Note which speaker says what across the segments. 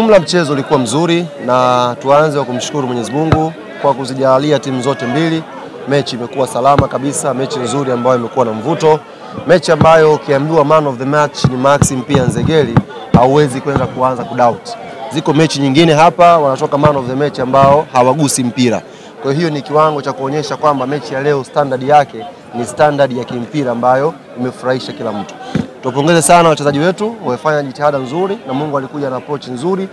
Speaker 1: Kiujumla mchezo ulikuwa mzuri na tuanze kumshukuru Mwenyezi Mungu kwa kuzijalia timu zote mbili. Mechi imekuwa salama kabisa, mechi nzuri ambayo imekuwa na mvuto. Mechi ambayo ukiambiwa man of the match ni Maxim pia Nzengeli, hauwezi kwenda kuanza kudoubt. Ziko mechi nyingine hapa wanatoka man of the match ambao hawagusi mpira. Kwa hiyo ni kiwango cha kuonyesha kwamba mechi ya leo standard yake ni standard ya kimpira ambayo imefurahisha kila mtu. Tupongeze sana wachezaji wetu, wamefanya jitihada nzuri na Mungu alikuja na approach nzuri.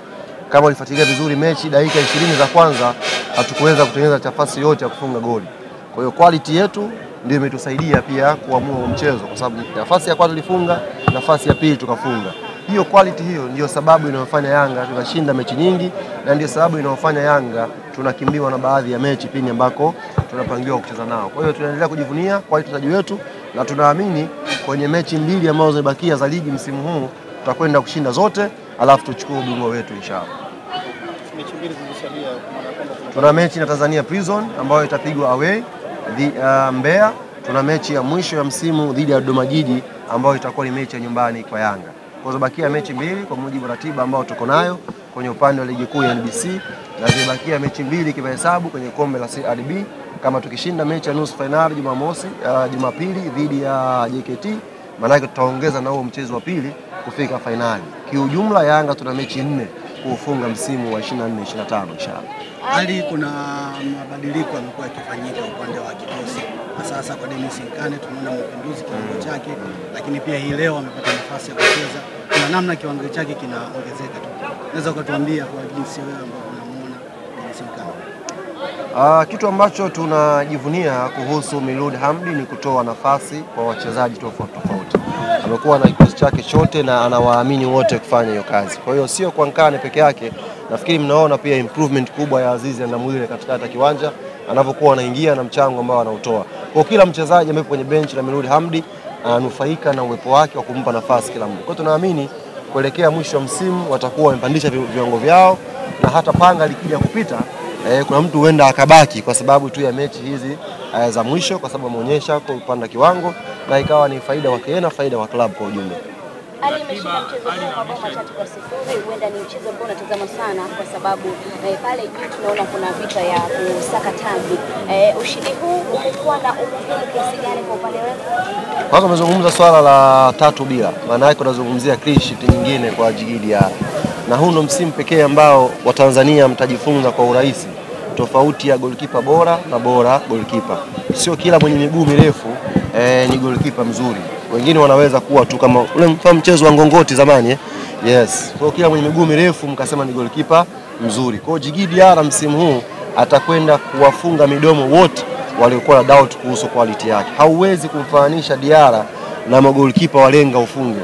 Speaker 1: Kama ulifuatilia vizuri mechi, dakika 20 za kwanza hatukuweza kutengeneza nafasi yote ya kufunga goli. Kwa hiyo quality yetu ndio imetusaidia pia kuamua mchezo, kwa sababu nafasi ya kwanza tulifunga, nafasi ya pili tukafunga. Hiyo quality hiyo ndio sababu inayofanya Yanga tunashinda mechi nyingi, na ndio sababu inayofanya Yanga tunakimbiwa na baadhi ya mechi pindi ambako tunapangiwa kucheza nao. Kwa hiyo tunaendelea kujivunia kwa wachezaji wetu na tunaamini kwenye mechi mbili ambazo zimebakia za ligi msimu huu tutakwenda kushinda zote, alafu tuchukue ubingwa wetu inshallah.
Speaker 2: Mechi mbili zilizosalia
Speaker 1: tuna mechi na Tanzania Prison ambayo itapigwa away Mbeya. Tuna mechi ya mwisho ya msimu dhidi ya Dodoma Jiji ambayo itakuwa ni mechi ya nyumbani kwa Yanga. Kwa hiyo bakia mechi mbili kwa mujibu wa ratiba ambayo tuko nayo kwenye upande wa ligi kuu ya NBC, na zimebakia mechi mbili kimahesabu kwenye kombe la CRDB. Kama tukishinda mechi ya nusu finali Jumapili dhidi ya JKT, maana yake tutaongeza na huo mchezo wa pili kufika finali. Kiujumla Yanga tuna mechi 4 kufunga msimu wa 24-25 inshallah.
Speaker 2: Hali kuna mabadiliko yamekuwa yakifanyika upande wa kikosi. Sasa kwa Dennis Nkane tunaona mapinduzi kiwango chake, lakini pia hii leo amepata nafasi ya kucheza. Kuna namna kiwango chake kinaongezeka tu. Unaweza kutuambia kwa jinsi wewe ambao unamuona Dennis Nkane?
Speaker 1: Kitu ambacho tunajivunia kuhusu Miloud Hamdi ni kutoa nafasi kwa wachezaji tofauti. Amekuwa na kikosi chake chote na anawaamini wote kufanya hiyo kazi. Kwa hiyo sio kwa Nkane peke yake. Nafikiri mnaona pia improvement kubwa ya Azizi Ndamwile katikati ya kiwanja anapokuwa anaingia na mchango ambao anautoa. Kwa kila mchezaji ambaye kwenye benchi la Miloud Hamdi ananufaika na uwepo wake wa kumpa nafasi kila mtu. Kwa hiyo tunaamini kuelekea mwisho wa msimu watakuwa wamepandisha viwango vyao, na hata panga likija kupita kuna mtu huenda akabaki kwa sababu tu ya mechi hizi za mwisho, kwa sababu ameonyesha kupanda kiwango na ikawa ni faida kwake na faida kwa klabu kwa ujumla.
Speaker 3: Ali ameshinda mchezo huu mabao 3-0. Huenda ni mchezo ambao unatazama sana kwa sababu pale juu tunaona kuna vita ya kusaka taji. Ushindi huu umekuwa na umuhimu kiasi gani kwa upande wako?
Speaker 1: Kwanza umezungumza swala la 3-0. Maana yake unazungumzia clean sheet nyingine kwa Djigui Diarra. Na huu ndo msimu pekee ambao Watanzania mtajifunza kwa urahisi tofauti ya goalkeeper bora na bora goalkeeper. Sio kila mwenye miguu mirefu ni goalkeeper mzuri. Wengine wanaweza kuwa tu kama ule mfano mchezo wa ngongoti zamani Yes. Kwa kila mwenye miguu mirefu mkasema ni goalkeeper mzuri. Kwa Djigui Diarra msimu huu atakwenda kuwafunga midomo wote waliokuwa na doubt kuhusu quality yake. Hauwezi kumfananisha Diarra na magolikipa walenga ufunge.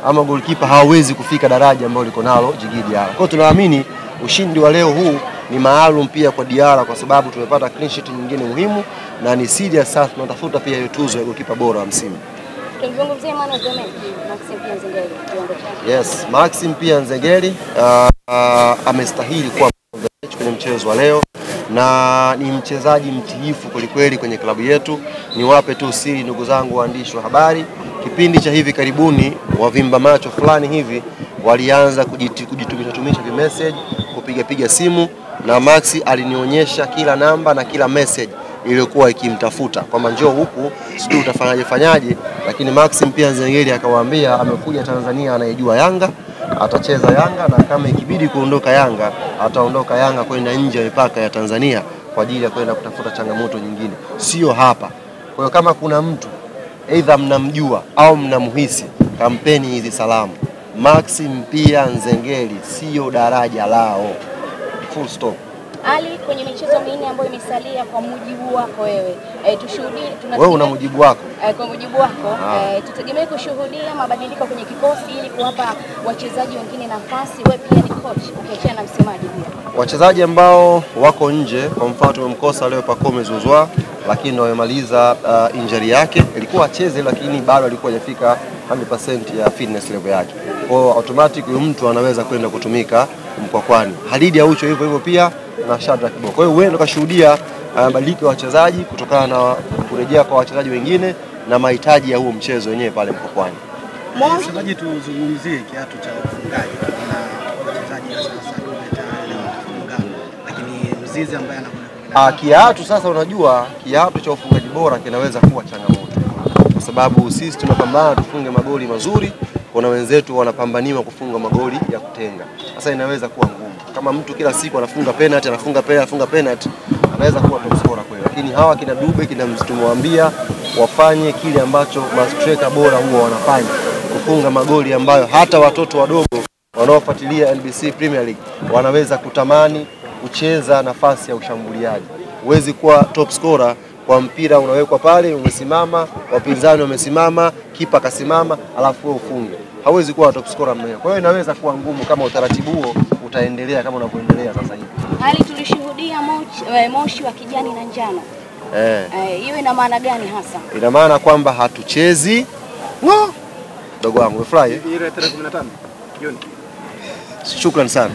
Speaker 1: Ama goalkeeper hawezi kufika daraja ambalo liko nalo Djigui Diarra. Kwa hiyo tunaamini ushindi wa leo huu ni maalum pia kwa Diarra kwa sababu tumepata clean sheet nyingine muhimu na ni serious sasa tunatafuta pia hiyo tuzo ya goalkeeper bora wa msimu.
Speaker 3: Tumzungumzie man of the match Maxim pia Nzengeli kiwango chake.
Speaker 1: Yes, Maxim pia Nzengeli amestahili kuwa man of the match kwenye mchezo wa leo na ni mchezaji mtiifu kweli kwenye klabu yetu. Niwape tu siri ndugu zangu waandishi wa habari, kipindi cha hivi karibuni wavimba macho fulani hivi walianza kujitumisha message, kupiga simu, na Maxi alinionyesha kila namba na kila message iliyokuwa ikimtafuta kwamba njoo huku sijui utafanyaje, lakini Maxim pia Nzengeli akawaambia amekuja Tanzania, anayejua Yanga, atacheza Yanga, na kama ikibidi kuondoka Yanga ataondoka Yanga kwenda nje ya mipaka ya Tanzania kwa ajili ya kwenda kutafuta changamoto nyingine, sio hapa. Kwa hiyo kama kuna mtu aidha mnamjua au mnamhisi, kampeni hizi salamu. Maxim pia Nzengeli sio daraja lao. Full stop.
Speaker 3: Ali, kwenye michezo mingi ambayo imesalia kwa mujibu wako wewe, tushuhudie
Speaker 1: wewe una mujibu wako.
Speaker 3: Kwa mujibu wako, tutegemee kushuhudia mabadiliko kwenye kikosi ili kuwapa wachezaji wengine nafasi. Wewe pia ni coach, ukiachana na msemaji pia.
Speaker 1: Wachezaji ambao wako nje, kwa mfano tumemkosa leo Pacome Zouzoua, lakini wamemaliza injury yake. Ilikuwa acheze lakini bado alikuwa hajafika 100% ya fitness level yake. Kwa automatic huyo mtu anaweza kwenda kutumika Mkwakwani. Halidi Aucho hivyo pia na Shadrack Boko. Kwa hiyo wewe ndo kashuhudia mabadiliko ya wachezaji kutokana na kurejea kwa wachezaji wengine na mahitaji ya huo mchezo wenyewe pale Mkwakwani.
Speaker 2: Mchezaji tuzungumzie kiatu cha ufungaji na wachezaji sasa. Azizi ambaye anakuja.
Speaker 1: Kiatu sasa, unajua kiatu cha ufungaji bora kinaweza kuwa changamoto, kwa sababu sisi tunapambana tufunge magoli mazuri, kuna wenzetu wanapambaniwa kufunga magoli ya kutenga. Sasa inaweza kuwa ngumu. Kama mtu kila siku anafunga penalty, anafunga penalty, anaweza kuwa top scorer kweli. Lakini hawa kina Dube, kina tumewambia wafanye kile ambacho mastreka bora huwa wanafanya, kufunga magoli ambayo hata watoto wadogo wanaofuatilia NBC Premier League wanaweza kutamani kucheza nafasi ya ushambuliaji. Huwezi kuwa top scorer kwa mpira unawekwa pale, umesimama, wapinzani wamesimama, kipa kasimama, alafu wewe ufunge. Hauwezi kuwa top scorer mwenyewe. Kwa hiyo inaweza kuwa ngumu kama utaratibu huo utaendelea kama unavyoendelea sasa hivi.
Speaker 3: Hali tulishuhudia moshi wa kijani na njano. Hiyo ina maana gani hasa?
Speaker 1: Ina maana kwamba hatuchezi. Dogo wangu, umefurahi?
Speaker 2: Ile tarehe 15 Juni.
Speaker 1: Shukrani sana.